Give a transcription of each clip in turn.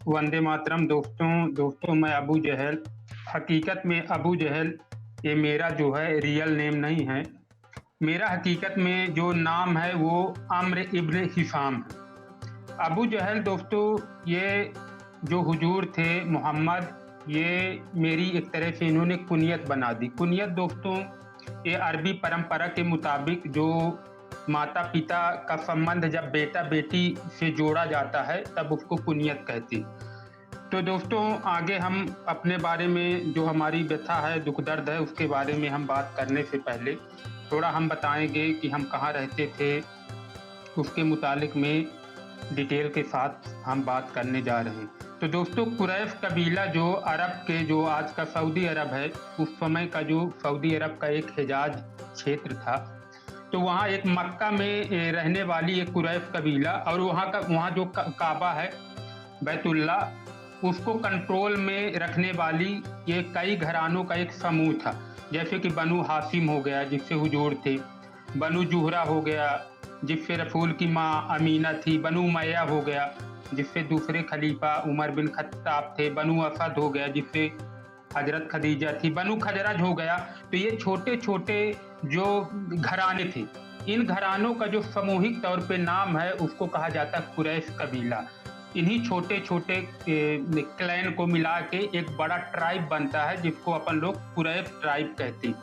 वंदे मातरम दोस्तों मैं अबू जहल। हकीकत में अबू जहल ये मेरा जो है रियल नेम नहीं है। मेरा हकीकत में जो नाम है वो अम्र इब्न हिशाम है। अबू जहल दोस्तों ये जो हुजूर थे मोहम्मद, ये मेरी एक तरह से इन्होंने कुनियत बना दी। कुनियत दोस्तों ये अरबी परंपरा के मुताबिक जो माता पिता का संबंध जब बेटा बेटी से जोड़ा जाता है तब उसको कुनियत कहती। तो दोस्तों आगे हम अपने बारे में जो हमारी व्यथा है, दुख दर्द है, उसके बारे में हम बात करने से पहले थोड़ा हम बताएंगे कि हम कहाँ रहते थे, उसके मुतालिक में डिटेल के साथ हम बात करने जा रहे हैं। तो दोस्तों कुरैश कबीला जो अरब के जो आज का सऊदी अरब है, उस समय का जो सऊदी अरब का एक हिजाज क्षेत्र था, तो वहाँ एक मक्का में रहने वाली एक कुरैश कबीला और वहाँ जो काबा है बैतुल्ला, उसको कंट्रोल में रखने वाली ये कई घरानों का एक समूह था। जैसे कि बनु हाशिम हो गया जिससे हुजूर थे, बनु जुहरा हो गया जिससे रसूल की माँ अमीना थी, बनु मैया हो गया जिससे दूसरे खलीफा उमर बिन खत्ताब थे, बनु असद हो गया जिससे हजरत खदीजा थी, बनु खजरज हो गया। तो ये छोटे छोटे जो घराने थे, इन घरानों का जो सामूहिक तौर पे नाम है उसको कहा जाता है कुरैश कबीला। इन्हीं छोटे छोटे क्लैन को मिला के एक बड़ा ट्राइब बनता है जिसको अपन लोग कुरैश ट्राइब कहते हैं।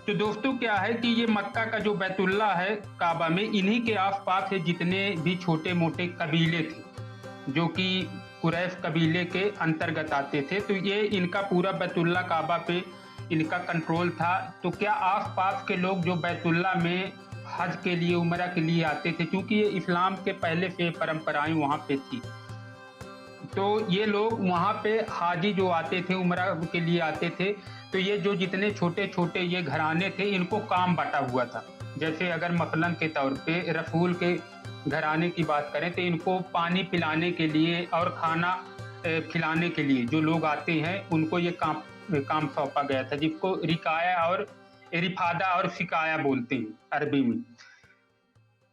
तो दोस्तों क्या है कि ये मक्का का जो बैतुल्ला है काबा में, इन्हीं के आसपास से जितने भी छोटे मोटे कबीले थे जो कि कुरैश कबीले के अंतर्गत आते थे, तो ये इनका पूरा बैतुल्ला काबा पे इनका कंट्रोल था। तो क्या आसपास के लोग जो बैतुल्ला में हज के लिए उम्रा के लिए आते थे, क्योंकि ये इस्लाम के पहले से परंपराएं वहाँ पे थी, तो ये लोग वहाँ पे हाजी जो आते थे उम्रा के लिए आते थे, तो ये जो जितने छोटे छोटे ये घराने थे इनको काम बटा हुआ था। जैसे अगर मसलन के तौर पे रसूल के घराने की बात करें तो इनको पानी पिलाने के लिए और खाना खिलाने के लिए जो लोग आते हैं उनको ये काम सौंपा गया था, जिसको रिकाया और रिफादा और सिकाया बोलते हैं अरबी में।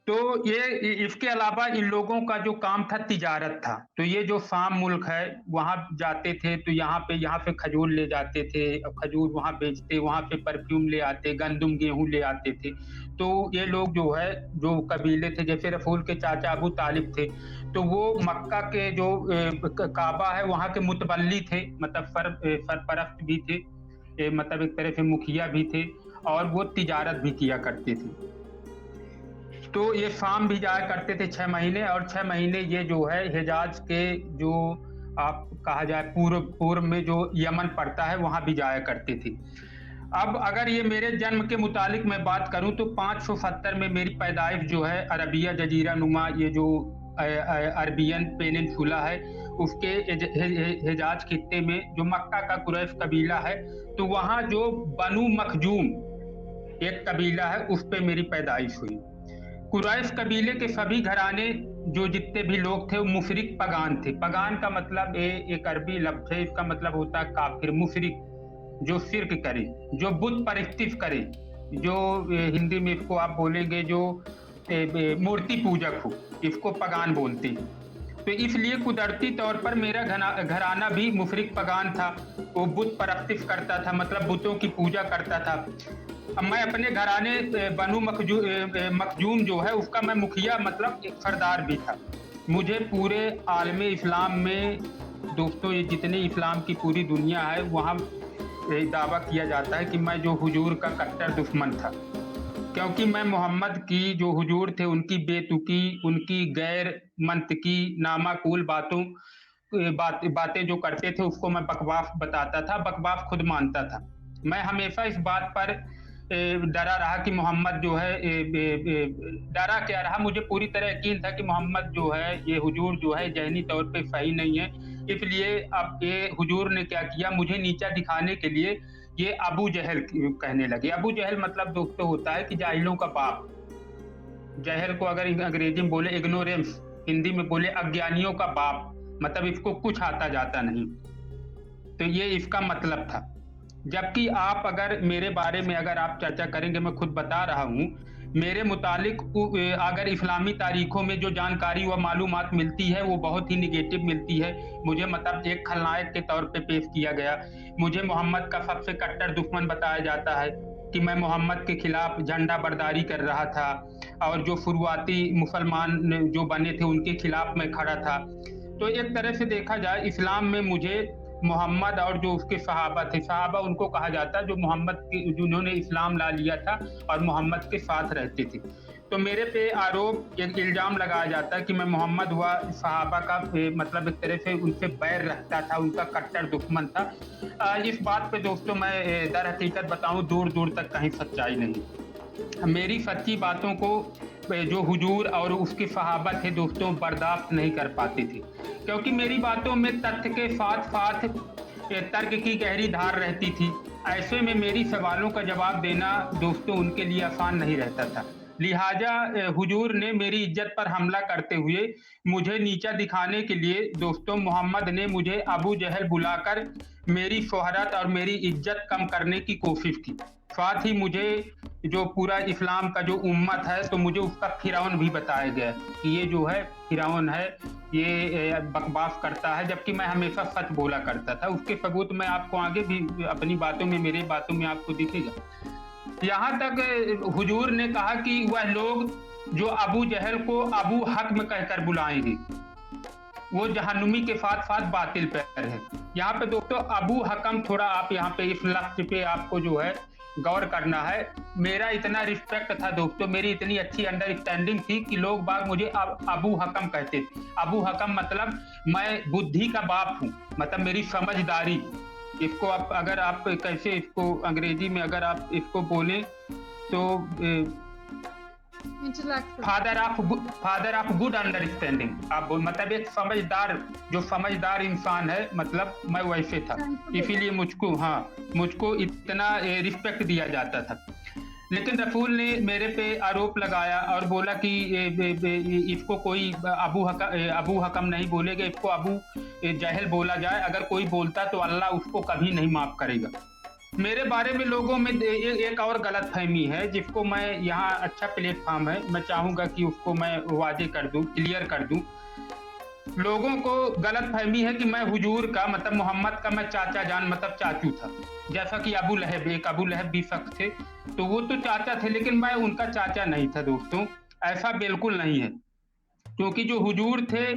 तो ये इसके अलावा इन लोगों का जो काम था तिजारत था। तो ये जो शाम मुल्क है वहाँ जाते थे, तो यहाँ से खजूर ले जाते थे, खजूर वहाँ बेचते, वहाँ से परफ्यूम ले आते, गंदुम गेहूं ले आते थे। तो ये लोग जो है जो कबीले थे, जैसे रसूल के चाचा अबू तालिब थे, तो वो मक्का के जो काबा है वहाँ के मुतवल्ली थे, मतलब सरपरस्त भी थे, मतलब एक तरह से मुखिया भी थे, और वो तिजारत भी किया करते थे। तो ये शाम भी जाया करते थे 6 महीने, और 6 महीने ये जो है हिजाज के जो आप कहा जाए पूर्व में जो यमन पड़ता है वहां भी जाया करते थे। अब अगर ये मेरे जन्म के मुतालिक मैं बात करूं तो 570 में मेरी पैदाइश जो है अरबिया जजीरा नुमा, ये जो अरबियन पेनिनसुला है उसके हिजाज खित्ते में जो मक्का का कुरैश कबीला है, तो वहां जो बनु मखजूम एक कबीला है उस पे मेरी पैदाइश हुई। कुरैश कबीले के सभी घराने जो जितने भी लोग थे वो मुशरिक पगान थे। पगान का मतलब एक अरबी लफ्ज है, इसका मतलब होता है काफिर, मुशरिक, जो शिर्क करे, जो बुत परस्तिश करे, जो हिंदी में इसको आप बोलेंगे जो मूर्ति पूजक हो, इसको पगान बोलते हैं। तो इसलिए कुदरती तौर पर मेरा घराना भी मुशरिक पगान था, वो बुत परस्तिश करता था, मतलब बुतों की पूजा करता था। अब मैं अपने घराने बनु मखजूम जो है उसका मैं मुखिया, मतलब एक सरदार भी था। मुझे पूरे आलम इस्लाम में दोस्तों, ये जितने इस्लाम की पूरी दुनिया है वहाँ दावा किया जाता है कि मैं जो हुजूर का कट्टर दुश्मन था, क्योंकि मैं मोहम्मद की जो हुजूर थे उनकी बेतुकी, उनकी गैर मंतकी नामाकूल बातें जो करते थे उसको मैं बकवास बताता था, बकवास खुद मानता था। मैं हमेशा इस बात पर डरा रहा कि मोहम्मद जो है, डरा क्या रहा, मुझे पूरी तरह यकीन था कि मोहम्मद जो है, ये हुजूर जो है जहनी तौर पे सही नहीं है। इसलिए अब ये हुजूर ने क्या किया, मुझे नीचा दिखाने के लिए ये अबू जहल कहने लगे। अबू जहल मतलब दोस्तों होता है कि जाहिलों का बाप। जहल को अगर अंग्रेजी में बोले इग्नोरेंस, हिंदी में बोले अज्ञानियों का बाप, मतलब इसको कुछ आता जाता नहीं, तो ये इसका मतलब था। जबकि आप अगर मेरे बारे में अगर आप चर्चा करेंगे, मैं खुद बता रहा हूं मेरे मुतालिक अगर इस्लामी तारीखों में जो जानकारी व मालूमात मिलती है वो बहुत ही निगेटिव मिलती है। मुझे मतलब एक खलनायक के तौर पे पेश किया गया। मुझे मोहम्मद का सबसे कट्टर दुश्मन बताया जाता है कि मैं मोहम्मद के खिलाफ झंडा बरदारी कर रहा था और जो शुरुआती मुसलमान जो बने थे उनके खिलाफ मैं खड़ा था। तो एक तरह से देखा जाए इस्लाम में मुझे मोहम्मद और जो उसके सहाबा थे, सहाबा उनको कहा जाता है जो मोहम्मद के जिन्होंने इस्लाम ला लिया था और मोहम्मद के साथ रहते थे। तो मेरे पे आरोप एक इल्ज़ाम लगाया जाता है कि मैं मोहम्मद व सहाबा का मतलब एक तरह से उनसे बैर रखता था, उनका कट्टर दुश्मन था। इस बात पे दोस्तों मैं दर हकीकत बताऊँ दूर-दूर तक कहीं सच्चाई नहीं। मेरी सच्ची बातों को जो हुजूर और उसके सहाबा थे दोस्तों बर्दाश्त नहीं कर पाते थे, क्योंकि मेरी बातों में तथ्य के साथ-साथ तर्क की गहरी धार रहती थी। ऐसे में मेरी सवालों का जवाब देना दोस्तों उनके लिए आसान नहीं रहता था। लिहाजा हुजूर ने मेरी इज्जत पर हमला करते हुए मुझे नीचा दिखाने के लिए दोस्तों मोहम्मद ने मुझे अबू जहल बुलाकर मेरी शोहरत और मेरी इज्जत कम करने की कोशिश की। साथ ही मुझे जो पूरा इस्लाम का जो उम्मत है तो मुझे उसका फिरौन भी बताया गया कि ये जो है फिरौन है, ये बकवास करता है, जबकि मैं हमेशा सच बोला करता था। उसके सबूत मैं आपको आगे भी अपनी बातों में मेरी बातों में आपको दिखेगा। यहाँ तक हुजूर ने कहा कि वह लोग जो अबू जहल को अबू हक्म कहकर बुलाएंगे वो जहन्नुमी के साथ साथ बातिल पर है। यहाँ पे दोस्तों अबू हकम थोड़ा आप यहाँ पे इस लफ्ज पे आपको जो है गौर करना है। मेरा इतना रिस्पेक्ट था दोस्तों, मेरी इतनी अच्छी अंडरस्टैंडिंग थी कि लोग बाग मुझे अबू हकम कहते थे। अबू हकम मतलब मैं बुद्धि का बाप हूँ, मतलब मेरी समझदारी। इसको आप अगर आप कैसे इसको अंग्रेजी में अगर आप इसको बोलें तो फादर ऑफ गुड अंडरस्टैंडिंग आप मतलब एक समझदार जो समझदार इंसान है, मतलब मैं वैसे था, इसीलिए मुझको इतना रिस्पेक्ट दिया जाता था। लेकिन रसूल ने मेरे पे आरोप लगाया और बोला कि इसको कोई अबू हकम नहीं बोलेगा, इसको अबू जहल बोला जाए। अगर कोई बोलता तो अल्लाह उसको कभी नहीं माफ करेगा। मेरे बारे में लोगों में एक और गलतफहमी है जिसको मैं यहाँ अच्छा प्लेटफॉर्म है, मैं चाहूँगा कि उसको मैं वाज़े कर दूँ, क्लियर कर दूँ। लोगों को गलतफहमी है कि मैं हुजूर का मतलब मोहम्मद का मैं चाचा जान मतलब चाचू था, जैसा कि अबू लहब भी शख्स थे, तो वो तो चाचा थे लेकिन मैं उनका चाचा नहीं था दोस्तों, ऐसा बिल्कुल नहीं है। क्योंकि जो हुजूर थे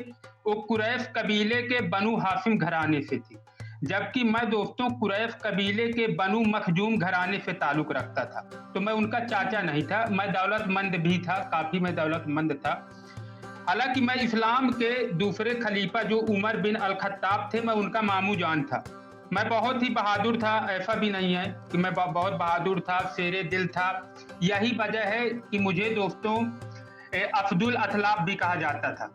वो कुरैश कबीले के बनु हाशिम घराने से थे, जबकि मैं दोस्तों कुरैश कबीले के बनु मखजूम घराने से ताल्लुक रखता था। तो मैं उनका चाचा नहीं था, मैं दौलतमंद भी था, काफी मैं दौलतमंद था। हालांकि मैं इस्लाम के दूसरे खलीफा जो उमर बिन अल खत्ताब थे, मैं उनका मामू जान था। मैं बहुत ही बहादुर था, ऐसा भी नहीं है कि मैं बहुत बहादुर था, शेरे दिल था। यही वजह है कि मुझे दोस्तों अफजुल अथलाफ भी कहा जाता था,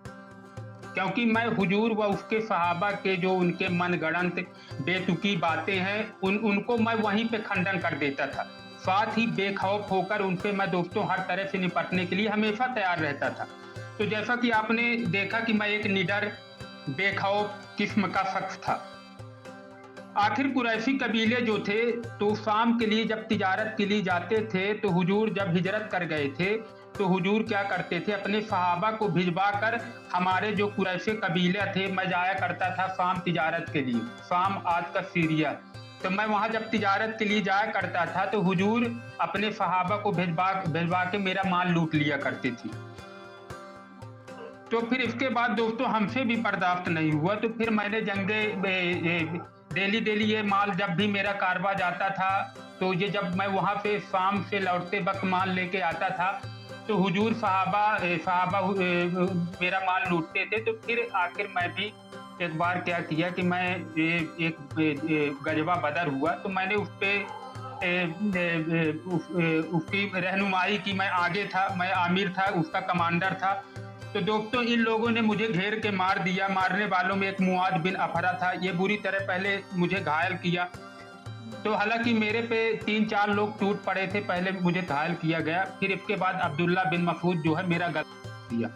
क्योंकि मैं हुजूर व उसके सहाबा के जो उनके मनगढ़ंत बेतुकी बातें हैं उनको मैं वहीं पे खंडन कर देता था। साथ ही बेखौफ होकर उनसे मैं दोस्तों हर तरह से निपटने के लिए हमेशा तैयार रहता था। तो जैसा कि आपने देखा कि मैं एक निडर बेखौफ किस्म का शख्स था। आखिर कुरैशी कबीले जो थे तो शाम के लिए जब तिजारत के लिए जाते थे तो हुजूर जब हिजरत कर गए थे तो हुजूर क्या करते थे, अपने सहाबा को भिजवा कर हमारे जो कुरैशी कबीले थे, मैं जाया करता था शाम तिजारत के लिए, शाम आज का सीरिया। तो मैं वहाँ जब तिजारत के लिए जाया करता था तो हुजूर अपने सहाबा को भिजवा के मेरा माल लूट लिया करते थे। तो फिर इसके बाद दोस्तों हमसे भी बर्दाश्त नहीं हुआ, तो फिर मैंने डेली ये माल जब भी मेरा कारवा जाता था तो ये जब मैं वहाँ से शाम से लौटते वक्त माल लेके आता था तो हुजूर सहाबा मेरा माल लूटते थे। तो फिर आखिर मैं भी एक बार क्या किया कि मैं एक गजवा बदर हुआ तो मैंने उस पे उसकी रहनुमाई की। मैं आगे था, मैं आमिर था, उसका कमांडर था। तो दोस्तों इन लोगों ने मुझे घेर के मार दिया। मारने वालों में एक मुआद बिन अफरा था, ये बुरी तरह पहले मुझे घायल किया। तो हालांकि मेरे पे 3-4 लोग टूट पड़े थे, पहले मुझे घायल किया गया, फिर इसके बाद अब्दुल्ला बिन मसूद जो है मेरा गला दिया।